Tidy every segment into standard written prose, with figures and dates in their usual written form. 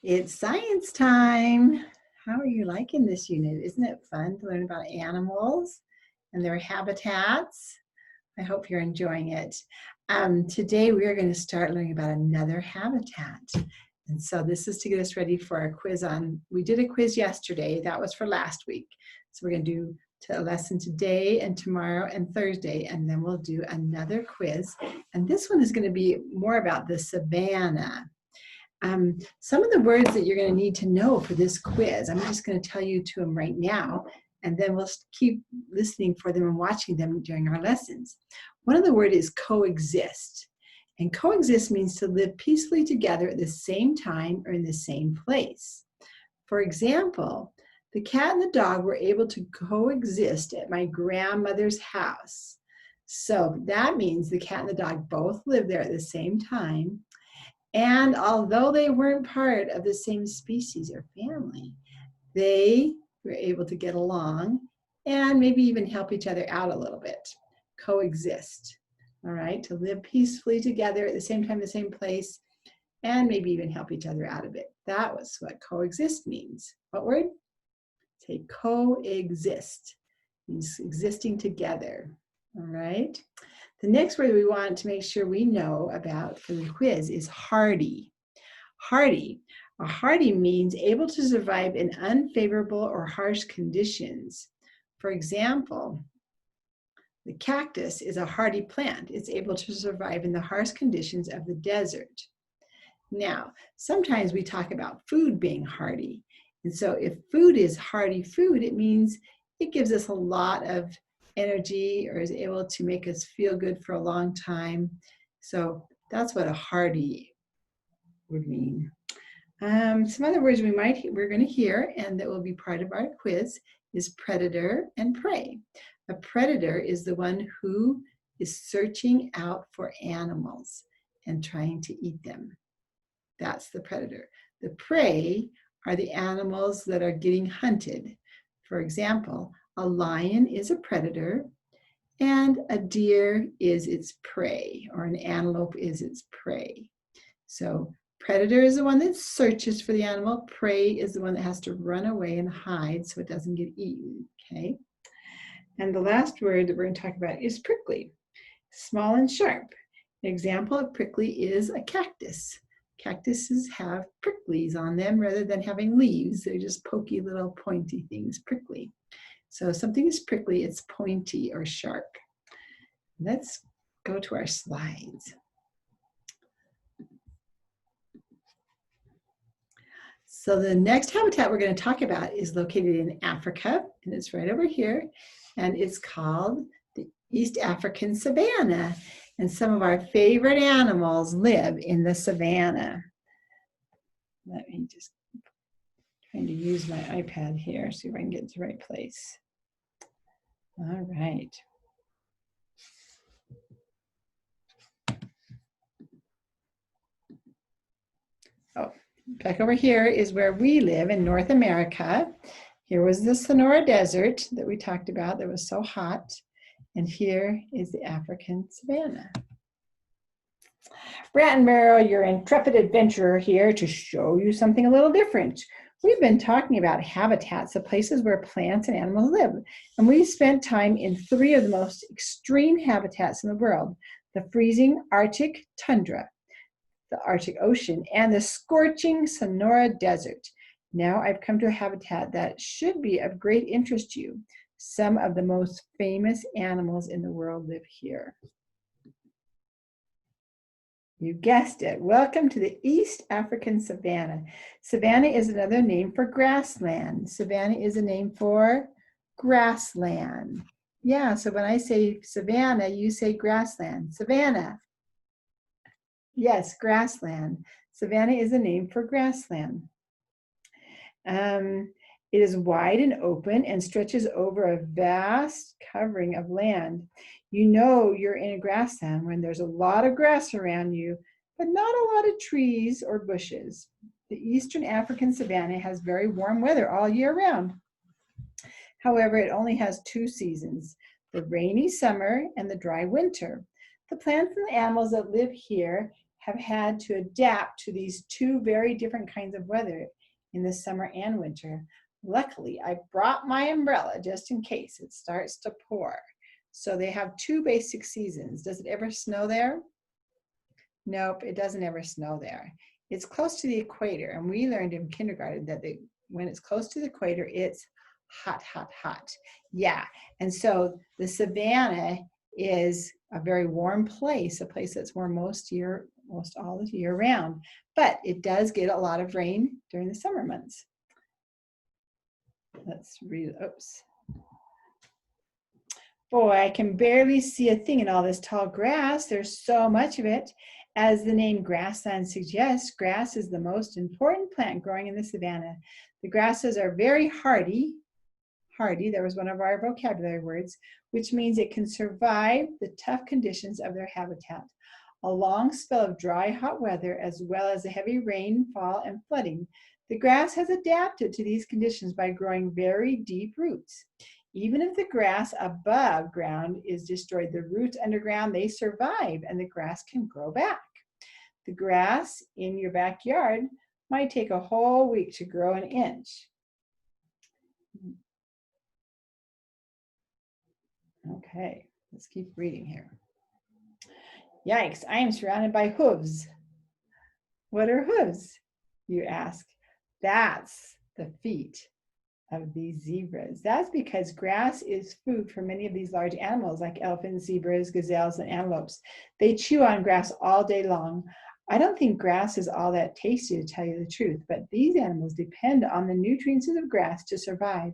It's science time. How are you liking this unit? Isn't it fun to learn about animals and their habitats? I hope you're enjoying it. Today we are going to start learning about another habitat. And so this is to get us ready for our quiz on, we did a quiz yesterday, that was for last week. So we're going to do a lesson today and tomorrow and Thursday, and then we'll do another quiz. And this one is going to be more about the savanna. Some of the words that you're going to need to know for this quiz, I'm just going to tell you to them right now, and then we'll keep listening for them and watching them during our lessons. One of the words is coexist. And coexist means to live peacefully together at the same time or in the same place. For example, the cat and the dog were able to coexist at my grandmother's house. So that means the cat and the dog both lived there at the same time. And although they weren't part of the same species or family, they were able to get along and maybe even help each other out a little bit. Coexist, all right? To live peacefully together at the same time, the same place, and maybe even help each other out a bit. That was what coexist means. What word? Say coexist. It means existing together, all right? The next word we want to make sure we know about for the quiz is hardy. Hardy. A hardy means able to survive in unfavorable or harsh conditions. For example, the cactus is a hardy plant. It's able to survive in the harsh conditions of the desert. Now, sometimes we talk about food being hardy. And so if food is hardy food, it means it gives us a lot of energy or is able to make us feel good for a long time. So that's what a hardy would mean. Some other words we're going to hear and that will be part of our quiz is predator and prey. A predator is the one who is searching out for animals and trying to eat them. That's the predator. The prey are the animals that are getting hunted. For example, a lion is a predator and a deer is its prey, or an antelope is its prey. So predator is the one that searches for the animal. Prey is the one that has to run away and hide so it doesn't get eaten, okay? And the last word that we're going to talk about is prickly, small and sharp. An example of prickly is a cactus. Cactuses have pricklies on them rather than having leaves. They're just pokey little pointy things, prickly. So if something is prickly, it's pointy or sharp. Let's go to our slides. So the next habitat we're going to talk about is located in Africa, and it's right over here, and it's called the East African Savanna. And some of our favorite animals live in the savanna. Let me just trying to use my iPad here, see if I can get to the right place. All right. Oh, back over here is where we live in North America. Here was the Sonora Desert that we talked about that was so hot. And here is the African savanna. Brattenbarrow, your intrepid adventurer here to show you something a little different. We've been talking about habitats, the places where plants and animals live. And we spent time in 3 of the most extreme habitats in the world: the freezing Arctic tundra, the Arctic Ocean, and the scorching Sonora Desert. Now I've come to a habitat that should be of great interest to you. Some of the most famous animals in the world live here. You guessed it. Welcome to the East African Savanna. Savanna is another name for grassland. Savanna is a name for grassland. Yeah, so when I say savanna, you say grassland. Savanna. Yes, grassland. Savanna is a name for grassland. It is wide and open and stretches over a vast covering of land. You know you're in a grassland when there's a lot of grass around you, but not a lot of trees or bushes. The Eastern African savanna has very warm weather all year round. However, it only has 2 seasons, the rainy summer and the dry winter. The plants and animals that live here have had to adapt to these two very different kinds of weather in the summer and winter. Luckily, I brought my umbrella just in case it starts to pour. So they have two basic seasons. Does it ever snow there? Nope, it doesn't ever snow there. It's close to the equator, and we learned in kindergarten that when it's close to the equator, it's hot, hot, hot. Yeah, and so the savanna is a very warm place, a place that's warm most all the year round, but it does get a lot of rain during the summer months. Let's read, oops. Boy, I can barely see a thing in all this tall grass. There's so much of it. As the name grassland suggests, grass is the most important plant growing in the savanna. The grasses are very hardy. Hardy, that was one of our vocabulary words, which means it can survive the tough conditions of their habitat. A long spell of dry, hot weather, as well as a heavy rainfall and flooding. The grass has adapted to these conditions by growing very deep roots. Even if the grass above ground is destroyed, the roots underground, they survive and the grass can grow back. The grass in your backyard might take a whole week to grow an inch. Okay, let's keep reading here. Yikes, I am surrounded by hooves. What are hooves, you ask? That's the feet of these zebras. That's because grass is food for many of these large animals like elephants, zebras, gazelles, and antelopes. They chew on grass all day long. I don't think grass is all that tasty, to tell you the truth, but these animals depend on the nutrients of grass to survive.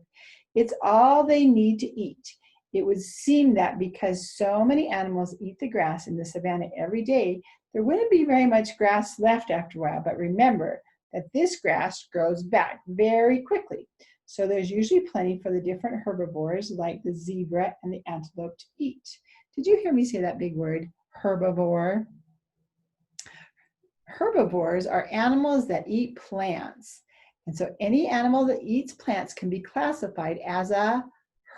It's all they need to eat. It would seem that because so many animals eat the grass in the savanna every day, there wouldn't be very much grass left after a while. But remember that this grass grows back very quickly. So there's usually plenty for the different herbivores like the zebra and the antelope to eat. Did you hear me say that big word, herbivore? Herbivores are animals that eat plants. And so any animal that eats plants can be classified as a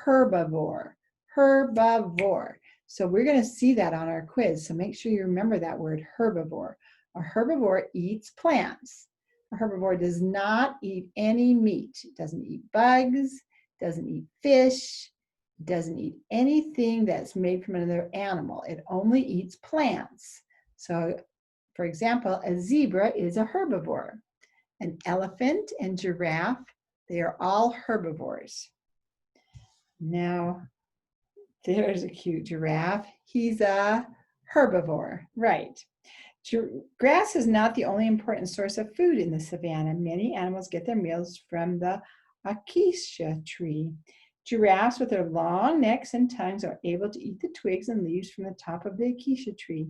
herbivore. Herbivore. So we're going to see that on our quiz. So make sure you remember that word, herbivore. A herbivore eats plants. A herbivore does not eat any meat. It doesn't eat bugs, doesn't eat fish, doesn't eat anything that's made from another animal. It only eats plants. So, for example, a zebra is a herbivore. An elephant and giraffe, they are all herbivores. Now, there's a cute giraffe. He's a herbivore, right? Grass is not the only important source of food in the savanna. Many animals get their meals from the acacia tree. Giraffes with their long necks and tongues are able to eat the twigs and leaves from the top of the acacia tree.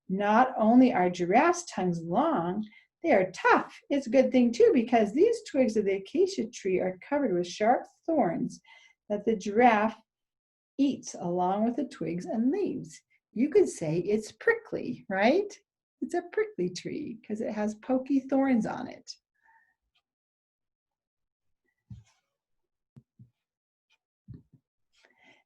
Not only are giraffes' tongues long, they are tough. It's a good thing too because these twigs of the acacia tree are covered with sharp thorns that the giraffe eats along with the twigs and leaves. You could say it's prickly, right? It's a prickly tree because it has pokey thorns on it.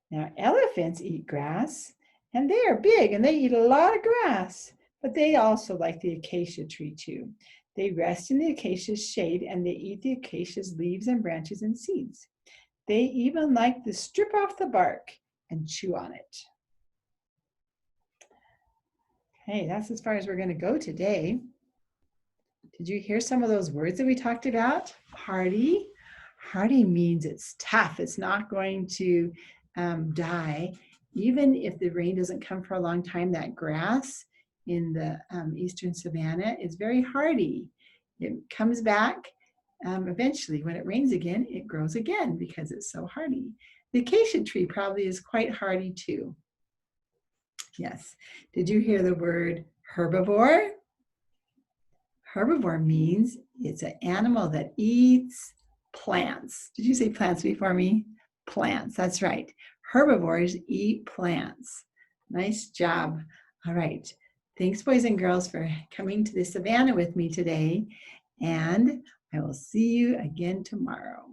Now, elephants eat grass, and they are big, and they eat a lot of grass, but they also like the acacia tree too. They rest in the acacia's shade, and they eat the acacia's leaves and branches and seeds. They even like to strip off the bark and chew on it. Okay, that's as far as we're going to go today. Did you hear some of those words that we talked about? Hardy. Hardy means it's tough. It's not going to die. Even if the rain doesn't come for a long time, that grass in the eastern savanna is very hardy. It comes back eventually. When it rains again, it grows again because it's so hardy. The acacia tree probably is quite hardy too. Yes. Did you hear the word herbivore? Herbivore means it's an animal that eats plants. Did you say plants before me? Plants, that's right. Herbivores eat plants. Nice job. All right. Thanks, boys and girls, for coming to the Savannah with me today. And I will see you again tomorrow.